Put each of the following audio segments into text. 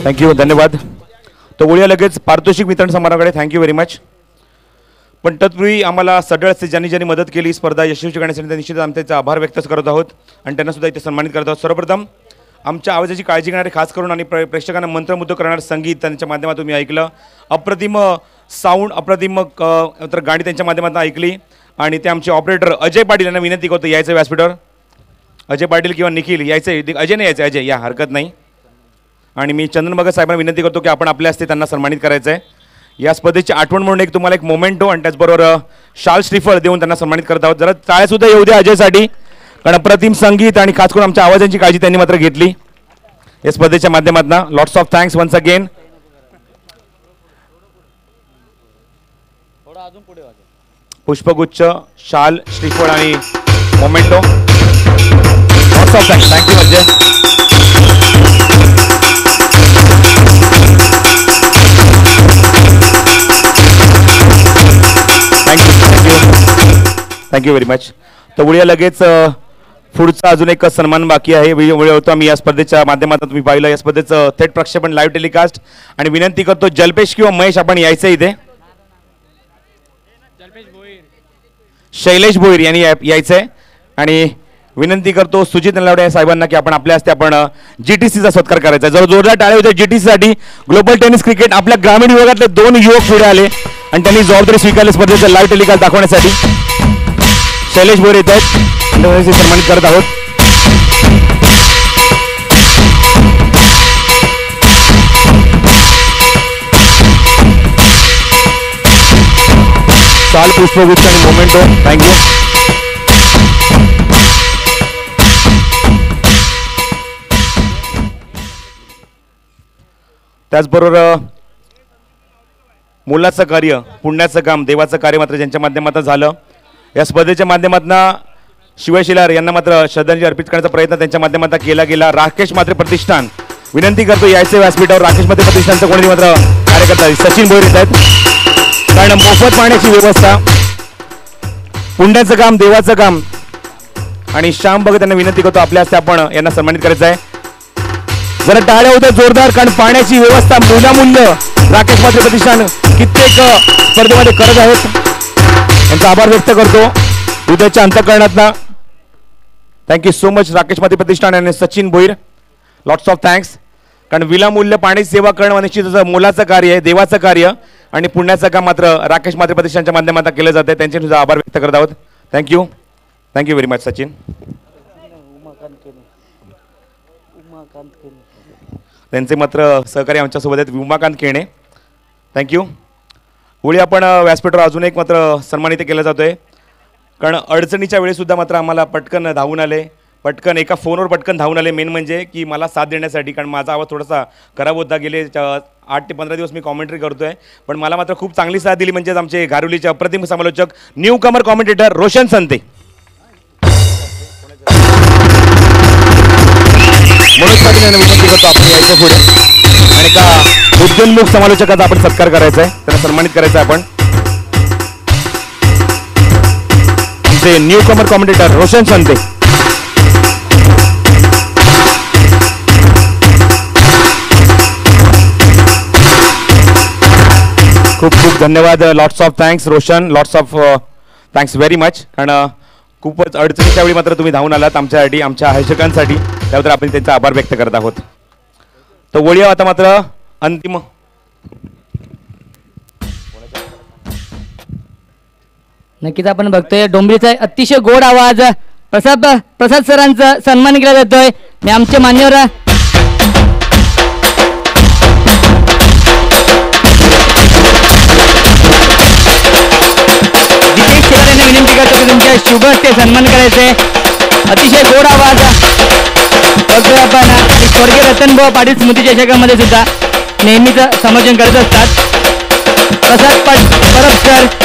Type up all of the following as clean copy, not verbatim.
Thank you, धन्यवाद. तो बोलूया लगेच पारितोषिक वितरण समारंभाकडे. Thank you very much. पण तत्पूर्वी आम्हाला सगळ्या असते ज्यांनी ज्यांनी मदत केली स्पर्धा यशस्वी करण्यासाठी निश्चित आम्ही त्यांचा आभार व्यक्त करत आहोत आणि त्यांना सुद्धा इथे सन्मानित करत आहोत. सर्वप्रथम आमच्या आवाजाची काळजी घेणारे खास करून आणि प्रेक्षकांना मंत्रमुग्ध करणारं संगीत त्यांच्या माध्यमातून मी ऐकलं. अप्रतिम साऊंड, अप्रतिम तर गाणी त्यांच्या माध्यमातून ऐकली. आणि ते आमचे ऑपरेटर अजय पाटील यांना विनंती करतो यायचं व्यासपीठावर. अजय पाटील किंवा निखिल यायचं, अजय नाही यायचं, अजय या, हरकत नाही. आणि मी चंदन भगत साहेबांना विनंती करतो की आपण आपल्या हस्ते त्यांना सन्मानित करायचं आहे. या स्पर्धेची आठवण म्हणून एक तुम्हाला एक मोमेंटो आणि त्याचबरोबर शाल श्रीफळ देऊन त्यांना सन्मानित करत आहोत. जरा टाळ्यासुद्धा येऊ द्या अजयसाठी, कारण अप्रतिम संगीत आणि खास करून आमच्या आवाजांची काळजी त्यांनी मात्र घेतली या स्पर्धेच्या माध्यमातून. Lots of thanks once again. पुष्पगुच्छ, शाल श्रीफळ आणि memento. Lots of thanks. Thank you Ajay. Thank you very much. तर उद्या लगेच पुढचा अजून एक सन्मान बाकी आहे. वेळ होतो आम्ही या स्पर्धेच्या माध्यमातून तुम्ही पाहिलं या स्पर्धेचं थेट प्रक्षेपण लाईव्ह टेलिकास्ट. आणि विनंती करतो जल्पेश किंवा महेश आपण यायचं इथे. शैलेश भोईर यांनी यायचं आहे. आणि विनंती करतो सुजित नलावडे साहेबांना की आपण आपल्या हस्ते आपण GTCचा सत्कार करायचा. जर जोरदार टाळ्या होत्या GTCसाठी. ग्लोबल टेनिस क्रिकेट आपल्या ग्रामीण विभागातले 2 युवक पुढे आले आणि त्यांनी जबाबदारी स्वीकारली स्पर्धेचं लाईव्ह टेलिकास्ट दाखवण्यासाठी. शैलेश भोईर येत आहेत, सन्मानित करत आहोत. शाल, पुष्पगुच्छ आणि मोमेंटो. थँक्यू. त्याचबरोबर मुलाचं कार्य, पुण्याचं काम, देवाचं कार्य मात्र ज्यांच्या माध्यमातून झालं. या स्पर्धेच्या माध्यमातून शिवाय शिलार यांना मात्र श्रद्धांजली अर्पित करण्याचा प्रयत्न त्यांच्या माध्यमातून केला गेला. राकेश म्हात्रे प्रतिष्ठान विनंती करतो यायचे व्यासपीठावर. राकेश म्हात्रे प्रतिष्ठानचं कोणी मात्र कार्यकर्ता सचिन भोईर येत आहेत. कारण मोफत पाण्याची व्यवस्था, पुण्याचं काम, देवाचं काम आणि श्याम भगत यांना विनंती करतो आपल्या हस्ते आपण यांना सन्मानित करायचं आहे. जरा टाळ्या होत्या जोरदार, कारण पाण्याची व्यवस्था विनामूल्य राकेश म्हात्रे प्रतिष्ठान कित्येक स्पर्धेमध्ये करत आहेत. यांचा आभार व्यक्त करतो हृदयाच्या अंतःकरणातनं. Thank you so much Rakesh Mhatre Pratishthan आणि Sachin Bhoir. Lots of thanks. कारण विनामूल्य पाणी सेवा करणं निश्चितच मोलाचं कार्य आहे, देवाचं कार्य. आणि पुण्याचं काम मात्र राकेश म्हात्रे प्रतिष्ठानच्या माध्यमातून केलं जातं. त्यांचे सुद्धा आभार व्यक्त करत आहोत. Thank you. Thank you very much Sachin. त्यांचे मात्र सहकारी आमच्यासोबत आहेत उमाकांत केणे. थँक्यू. पुढे आपण व्यासपीठावर अजून एक मात्र सन्मानित केलं जातोय. कारण अडचणीच्या वेळीसुद्धा मात्र आम्हाला पटकन धावून आले, पटकन एका फोनवर पटकन धावून आले. मेन म्हणजे की मला साथ देण्यासाठी, कारण माझा आवाज थोडासा खराब होता. गेले 8 ते 15 दिवस मी कॉमेंट्री करतोय, पण मला मात्र खूप चांगली साथ दिली. म्हणजेच आमचे घारुलीचे अप्रतिम समालोचक न्यू कमर कॉमेंटेटर रोशन संते. मनोज पाटील यांना विनंती करतो आपण यायचं पुढे आणि का उद्योन्मुख समालोचकाचा आपण सत्कार करायचा आहे, त्यांना सन्मानित करायचं आहे आपण. आमचे न्यू कमर कॉमेंटेटर रोशन संते. खूप खूप धन्यवाद. Lots of thanks Roshan. Lots of thanks very much. कारण खूपच अडचणीच्या वेळी मात्र तुम्ही धावून आलात आमच्यासाठी, आमच्या आयोजकांसाठी. त्याबद्दल आपण त्यांचा आभार व्यक्त करत आहोत. तर वळूया आता मात्र अंतिम नक्कीच आपण बघतोय डोंबिवलीचा अतिशय गोड आवाज प्रसाद सरांचा सन्मान केला जातोय. मी आमचे मान्यवर जितेश शेलार यांना विनंती करतो की तुमच्या शुभ हस्ते सन्मान करायचे. अतिशय गोड आवाज बघतोय आपण. स्वर्गीय रतनभाऊ पाटील स्मृती चषकामध्ये सुद्धा नेहमीच समालोचन करत असतात प्रसाद परब सर.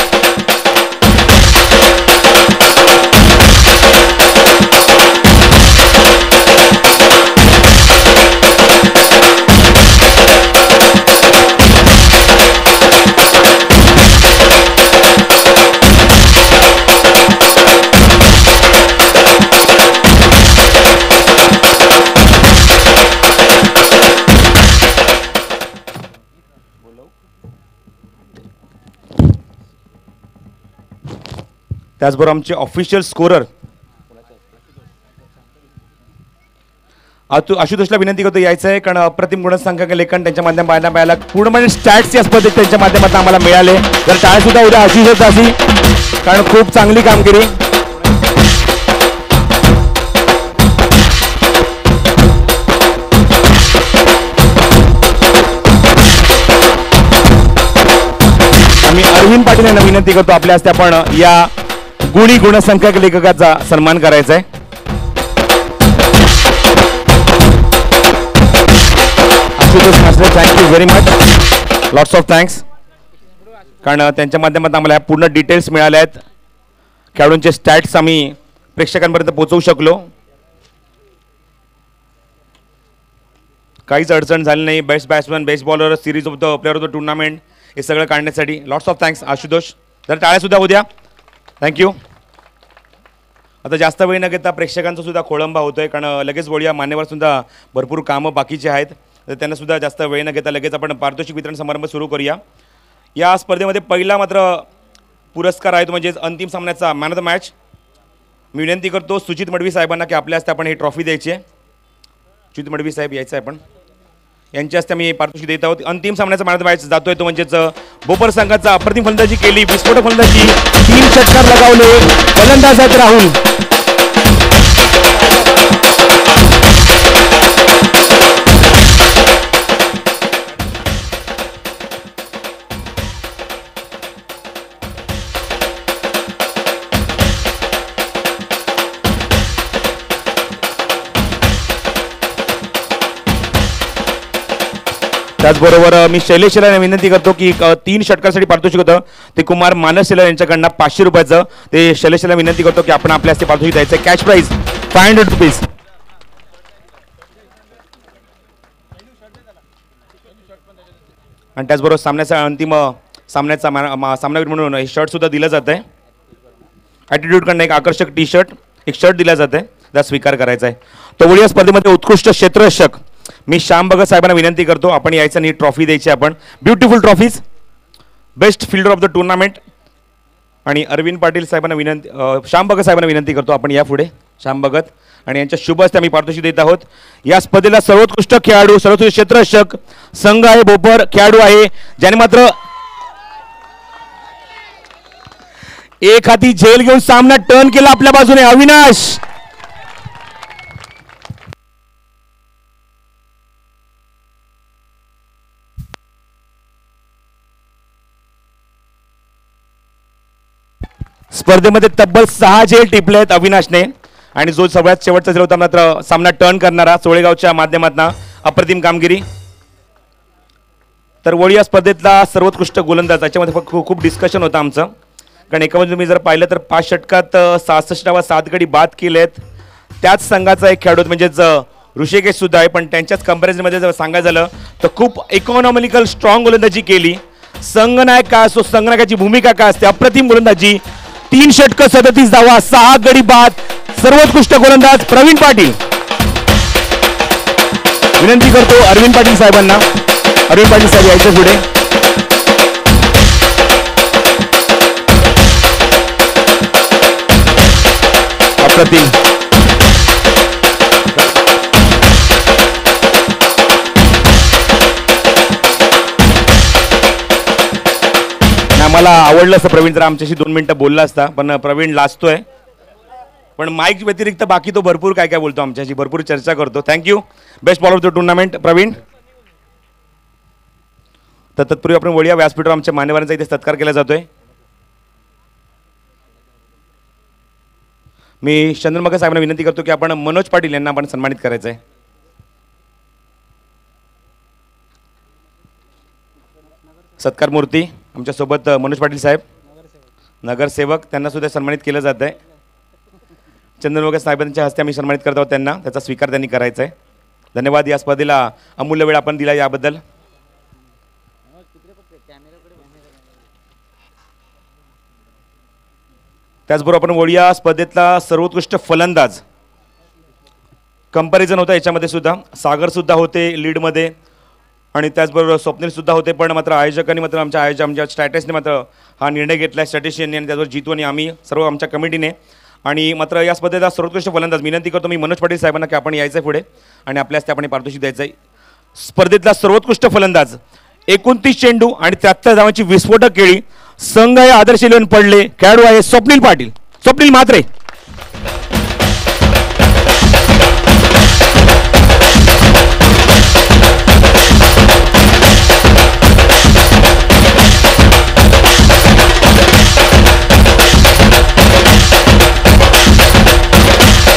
त्याचबरोबर आमचे ऑफिशियल स्कोरर आशुतोषला विनंती करतो यायचं आहे, कारण अप्रतिम गुणसंख्यक लेखन त्यांच्या माध्यमातून पाहायला पूर्णपणे स्टॅट्स या स्पर्धेत त्यांच्या माध्यमातून आम्हाला मिळाले. तर टाळ्या सुद्धा उद्या आशिषच अशी, कारण खूप चांगली कामगिरी. आम्ही अरविंद पाटील यांना विनंती करतो आपल्या हस्ते आपण या गुणी गुणसंख्यक लेखकाचा सन्मान करायचा आहे. Thank you very much, lots of thanks, कारण त्यांच्या माध्यमातून आम्हाला पूर्ण डिटेल्स मिळाल्या आहेत. खेळाडूंचे स्टॅट्स आम्ही प्रेक्षकांपर्यंत पोहोचवू शकलो. काहीच अडचण झाली नाही. Best batsman, best bowler, series of the player of the tournament हे सगळं काढण्यासाठी लॉट्स ऑफ थँक्स आशुतोष. तर टाळ्यासुद्धा उद्या. थँक्यू. आता जास्त वेळ न घेता प्रेक्षकांचा सुद्धा खोळंबा होतोय, कारण लगेच बोलूया मान्यवर सुद्धा भरपूर कामं बाकीचे आहेत, तर त्यांना सुद्धा जास्त वेळ न घेता लगेच आपण पारितोषिक वितरण समारंभ सुरू करूया. या स्पर्धेमध्ये पहिला मात्र पुरस्कार आहे तो म्हणजे अंतिम सामन्याचा मॅन ऑफ द मॅच. मी विनंती करतो सुजित मडवी साहेबांना की आपल्या हस्ते आपण ही ट्रॉफी द्यायची आहे. सुजित मडवी साहेब यायचं आहे आपण, यांच्या हस्ते आम्ही पारितोषिक देत आहोत. अंतिम सामन्याचा मॅन ऑफ द मॅच जातोय तो म्हणजेच बोपर संघाचा अप्रतिम फलंदाजी केली, विस्फोटक फलंदाजी, 3 षटकार लगावले, फलंदाज आहेत राहुल. त्याचबरोबर मी शैलेश शेलार यांना विनंती करतो की 3 षटकासाठी पारितोषिक होतं ते कुमार मानस शेलार यांच्याकडनं 500 रुपयाचं, ते शैलेश शेलार विनंती करतो की आपण आपल्या हस्ते पारितोषिक द्यायचं. Cash prize 500 rupees. आणि त्याचबरोबर सामन्याचा अंतिम सामनावीर म्हणून हे शर्ट सुद्धा दिलं जात आहे. ॲटिट्यूडकडनं एक आकर्षक टी शर्ट, एक शर्ट दिला जात आहे, त्याचा स्वीकार करायचा आहे. तो या स्पर्धेमध्ये उत्कृष्ट क्षेत्ररक्षक मी श्याम भगत साहेबांना विनंती करतो आपण यायचं आणि ट्रॉफी द्यायची. आपण beautiful trophies, best fielder of the tournament. आणि अरविंद पाटील साहेबांना विनंती, श्याम भगत साहेबांना विनंती करतो आपण या पुढे. श्याम भगत आणि यांच्या शुभ हस्ते आम्ही पारितोषिक देत आहोत. या स्पर्धेला सर्वोत्कृष्ट खेळाडू, सर्वोत्कृष्ट क्षेत्ररक्षक संघ आहे बोपर खेळाडू आहे, ज्याने मात्र एक हाती झेल घेऊन सामना टर्न केला आपल्या बाजूने. अविनाश स्पर्धेमध्ये तब्बल 6 झेल टिपले आहेत अविनाशने, आणि जो सगळ्यात शेवटचा झेल होता मात्र सामना टर्न करणारा सोळेगावच्या माध्यमातून अप्रतिम कामगिरी. तर वळी या स्पर्धेतला सर्वोत्कृष्ट गोलंदाज, त्याच्यामध्ये खूप डिस्कशन होतं आमचं, कारण एका बाजूला तुम्ही जर पाहिलं तर 5 षटकात 66 7 गडी बाद केलेत. त्याच संघाचा एक खेळाडू म्हणजेच ऋषिकेश सुद्धा आहे, पण त्यांच्याच कंपॅरिझनमध्ये जर सांगायचं झालं तर खूप इकॉनॉमिकल स्ट्रॉंग गोलंदाजी केली. संघनायक काय असतो, संघनायकाची भूमिका काय असते, अप्रतिम गोलंदाजी, 3 षटकं 37 धावा, 6 गडी बाद, सर्वोत्कृष्ट गोलंदाज प्रवीण पाटील. विनंती करतो अरविंद पाटील साहेबांना, अरविंद पाटील साहेब यायचं पुढे. अप्रतिम. मला आवडलं असं प्रवीण जर आमच्याशी 2 मिनिटं बोलला असता, पण प्रवीण लाजतोय, पण माईक व्यतिरिक्त बाकी तो भरपूर काय काय बोलतो आमच्याशी, भरपूर चर्चा करतो. Thank you. Best bowler of the tournament Praveen. तर तत्पूर्वी आपण वळूया व्यासपीठावर आमच्या मान्यवरांचा इथे सत्कार केला जातोय. मी चंद्रमका साहेबांना विनंती करतो की आपण मनोज पाटील यांना आपण सन्मानित करायचं आहे. सत्कार मूर्ती आमच्यासोबत मनोज पाटील साहेब नगरसेवक, त्यांना सुद्धा सन्मानित केलं जात आहे. चंद्रमका साहेबांच्या हस्ते आम्ही सन्मानित करत आहोत त्यांना, त्याचा स्वीकार त्यांनी करायचा आहे. धन्यवाद या स्पर्धेला अमूल्य वेळ आपण दिला याबद्दल. त्याचबरोबर आपण वळूया स्पर्धेतला सर्वोत्कृष्ट फलंदाज. कंपॅरिझन होता याच्यामध्ये सुद्धा, सागर सुद्धा होते लीडमध्ये, आणि त्याचबरोबर स्वप्नील सुद्धा होते, पण मात्र आयोजकांनी मात्र आमच्या स्ट्रॅटेजने मात्र हा निर्णय घेतला आहे, स्ट्रॅटेजियनने आणि त्याचबरोबर जितू आणि आम्ही सर्व आमच्या कमिटीने. आणि मात्र या स्पर्धेचा सर्वोत्कृष्ट फलंदाज विनंती करतो मी मनोज पाटील साहेबांना की आपण यायचं आहे पुढे आणि आपल्यास आपण पारितोषिक द्यायचं आहे. स्पर्धेतला सर्वोत्कृष्ट फलंदाज 29 चेंडू आणि 73 धावांची विस्फोटक केळी. संघ आहे आदर्श 11 पडले. खेळाडू आहे स्वप्नील पाटील, स्वप्नील म्हात्रे.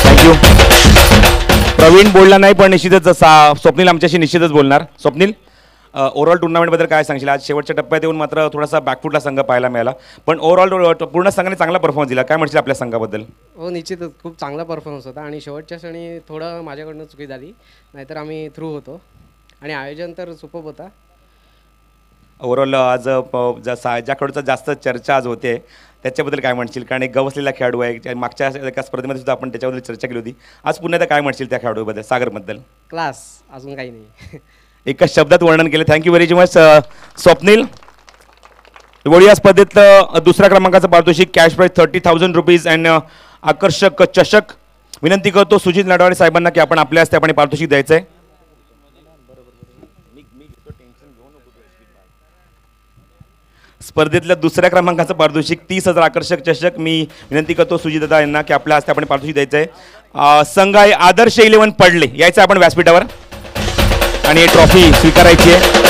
थँक्यू. प्रवीण बोलला नाही पण निश्चितच स्वप्नील आमच्याशी निश्चितच बोलणार. स्वप्नील, ओव्हरऑल टुर्नामेंटबद्दल काय सांगशील? आज शेवटच्या टप्प्यात येऊन मात्र थोडासा बॅकफुटला संघ पाहायला मिळाला, पण ओव्हरऑल पूर्ण संघाने चांगला परफॉर्मन्स दिला. काय म्हणशील आपल्या संघाबद्दल? हो, निश्चितच खूप चांगला परफॉर्मन्स होता आणि शेवटच्या क्षणी थोडं माझ्याकडनं चुकी झाली, नाहीतर आम्ही थ्रू होतो आणि आयोजन तर सुपर्ब होता. ओव्हरऑल आज ज्याकडचा जास्त चर्चा आज होते त्याच्याबद्दल काय म्हणशील? कारण एक गवसलेला खेळाडू आहे, मागच्या एका स्पर्धेमध्ये सुद्धा आपण त्याच्याबद्दल चर्चा केली होती. आज पुन्हा एकदा काय म्हणशील त्या खेळाडूबद्दल, सागरबद्दल? क्लास, अजून काही नाही. एकाच शब्दात वर्णन केले. Thank you very much Swapnil. या स्पर्धेत दुसऱ्या क्रमांकाचं पारितोषिक कॅश प्राईज 30,000 रुपीज अँड आकर्षक चषक. विनंती करतो सुजित नडवाडे साहेबांना की आपण आपल्या हस्ते आपण पारितोषिक द्यायचं आहे. स्पर्धेतल्या दुसऱ्या क्रमांकाचं पारितोषिक 30,000 आकर्षक चषक. मी विनंती करतो सुजितदादा यांना की आपल्या हस्ते आपण पारितोषिक द्यायचं आहे. संघ आहे आदर्श 11 पडले. यायचं आपण व्यासपीठावर आणि ट्रॉफी स्वीकारायची आहे.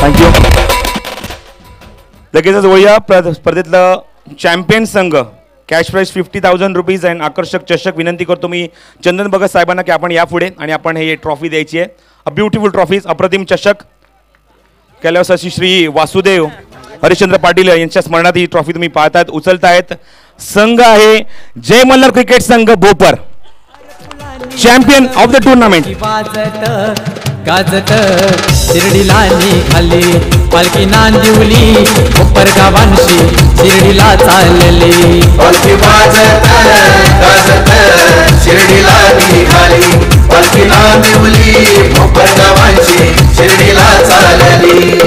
थँक्यू. लगेचच वळूया स्पर्धेतलं चॅम्पियन संघ कॅश प्राईज 50,000 रुपीज अँड आकर्षक चषक. विनंती करतो मी चंदन भगत साहेबांना की आपण यापुढे आणि आपण हे ट्रॉफी द्यायची आहे. अ ब्युटिफुल ट्रॉफीज, अप्रतिम चषक. कैलासवासी श्री वासुदेव हरिश्चंद्र पाटील यांच्या स्मरणात ही ट्रॉफी तुम्ही पाहतायत, उचलतायत. संघ आहे जय मल्हार क्रिकेट संघ Bhopar, champion of the tournament. गाजत शिर्डीला निघाली पालखी नांदिवली भोपर गावांशी शिर्डीला चालली. पालखी वाजत गाजत शिर्डीला निघाली पालखी नांदिवली भोपर गावांशी शिर्डीला चालली.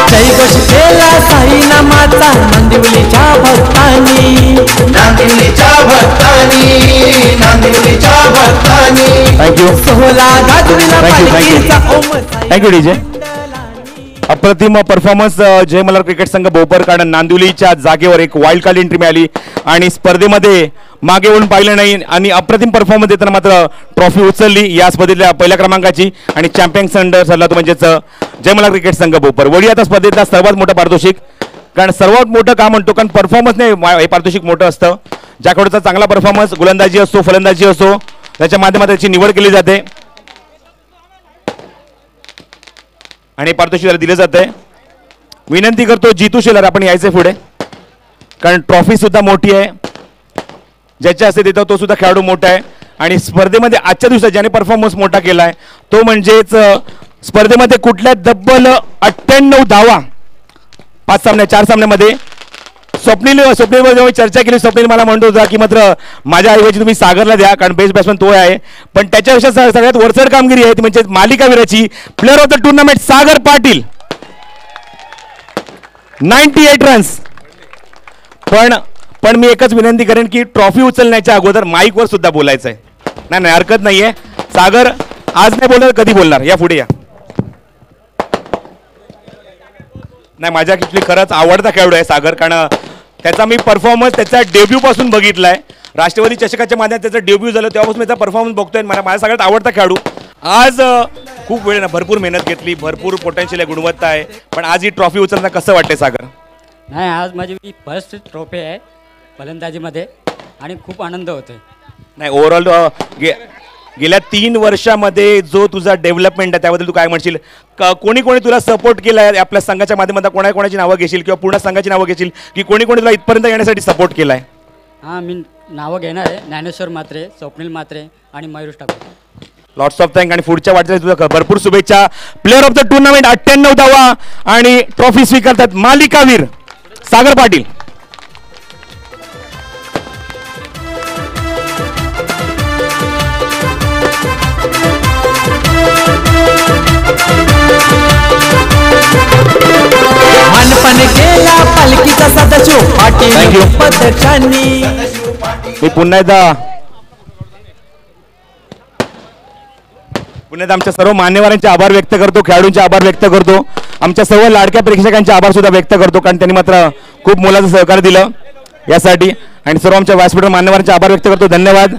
जयघोष केला साईनामाचा नांदिवलीच्या भक्तांनी, नांदिवलीच्या भक्तांनी, नांदिवलीच्या भक्तांनी. थँक्यू. सोहळा गाजविला पालखीचा ओम. Thank you DJ. अप्रतिम परफॉर्मन्स जय मल्हार क्रिकेट संघ भोपर. कारण नांदिवलीच्या जागेवर एक वाईल्ड कार्ड एंट्री मिळाली आणि स्पर्धेमध्ये मागे वळून पाहिलं नाही आणि अप्रतिम परफॉर्मन्स देताना मात्र ट्रॉफी उचलली या स्पर्धेतल्या पहिल्या क्रमांकाची आणि चॅम्पियन संघ ठरला तो म्हणजेच जय मल्हार क्रिकेट संघ भोपर. वळूया आता स्पर्धेतला सर्वात मोठं पारितोषिक. कारण सर्वात मोठं का म्हणतो, कारण परफॉर्मन्स नाही हे पारितोषिक मोठं असतं. ज्याकडचा चांगला परफॉर्मन्स गोलंदाजी असो फलंदाजी असो त्याच्या माध्यमातून त्याची निवड केली जाते आणि पारितोषिक दिलं जात आहे. विनंती करतो जितू शेलार आपण यायचे पुढे, कारण ट्रॉफी सुद्धा मोठी आहे. ज्याच्या हस्ते देतो तो सुद्धा खेळाडू मोठा आहे आणि स्पर्धेमध्ये आजच्या दिवसात ज्याने परफॉर्मन्स मोठा केला आहे तो म्हणजेच स्पर्धेमध्ये कुठल्या तब्बल 98 धावा 4 सामन्यामध्ये स्वप्नीलवर जेव्हा चर्चा केली, स्वप्नील मला म्हणतो होता की मात्र माझ्या ऐवजी तुम्ही सागरला द्या कारण बेस्ट बॅट्समन तो आहे. पण त्याच्यापेक्षा सगळ्यात वरचढ कामगिरी आहे ती म्हणजे मालिकावीराची player of the tournament Sagar Patil, 98 runs. पण मी एकच विनंती करेन की ट्रॉफी उचलण्याच्या अगोदर माईकवर सुद्धा बोलायचं आहे. नाही हरकत नाहीये. सागर आज नाही बोलणार, कधी बोलणार? या पुढे या. नाही माझ्या किती खरंच आवडता खेळाडू आहे सागर, कारण त्याचा मी परफॉर्मन्स त्याचा डेब्यूपासून बघितला आहे. राष्ट्रवादी चषकाच्या माध्यमात त्याचा डेब्यू झालं तेव्हापासून त्याचा परफॉर्मन्स बघतोय. माझा सगळ्यात आवडता खेळाडू. आज खूप वेळ ना भरपूर मेहनत घेतली, भरपूर पोटेन्शियल आहे, गुणवत्ता आहे, पण आज ही ट्रॉफी उचलताना कसं वाटते सागर? नाही, आज माझी फर्स्ट ट्रॉफी आहे फलंदाजीमध्ये आणि खूप आनंद होतोय. नाही, ओव्हरऑल गेल्या 3 वर्षामध्ये जो तुझा डेव्हलपमेंट आहे त्याबद्दल तू काय म्हणशील? कोणी कोणी तुला सपोर्ट केला आहे आपल्या संघाच्या माध्यमातून? कोणाकोणाची नावं घेशील किंवा पूर्ण संघाची नावं घेशील की कोणी कोणी तुला इथपर्यंत येण्यासाठी सपोर्ट केला आहे? हां, मी नावं घेणार आहे. ज्ञानेश्वर म्हात्रे, स्वप्नील म्हात्रे आणि Mayur Thakur. Lots of thank आणि पुढच्या वाटचाली तुझा भरपूर शुभेच्छा. प्लेअर ऑफ द टुर्नामेंट 98 धावा आणि ट्रॉफी स्वीकारतात मालिकावीर सागर पाटील. मानपण केला पालखीचा सदाशिव पाटील पद्धतीने. मी पुन्हा एकदा आमच्या सर्व मान्यवरांचे आभार व्यक्त करतो, खेळाडूंचे आभार व्यक्त करतो, आमच्या सर्व लाडक्या प्रेक्षकांचे आभार सुद्धा व्यक्त करतो, कारण त्यांनी मात्र खूप मोलाचं सहकार्य दिलं यासाठी. आणि सर्व आमच्या व्यासपीठावर मान्यवरांचे आभार व्यक्त करतो. धन्यवाद.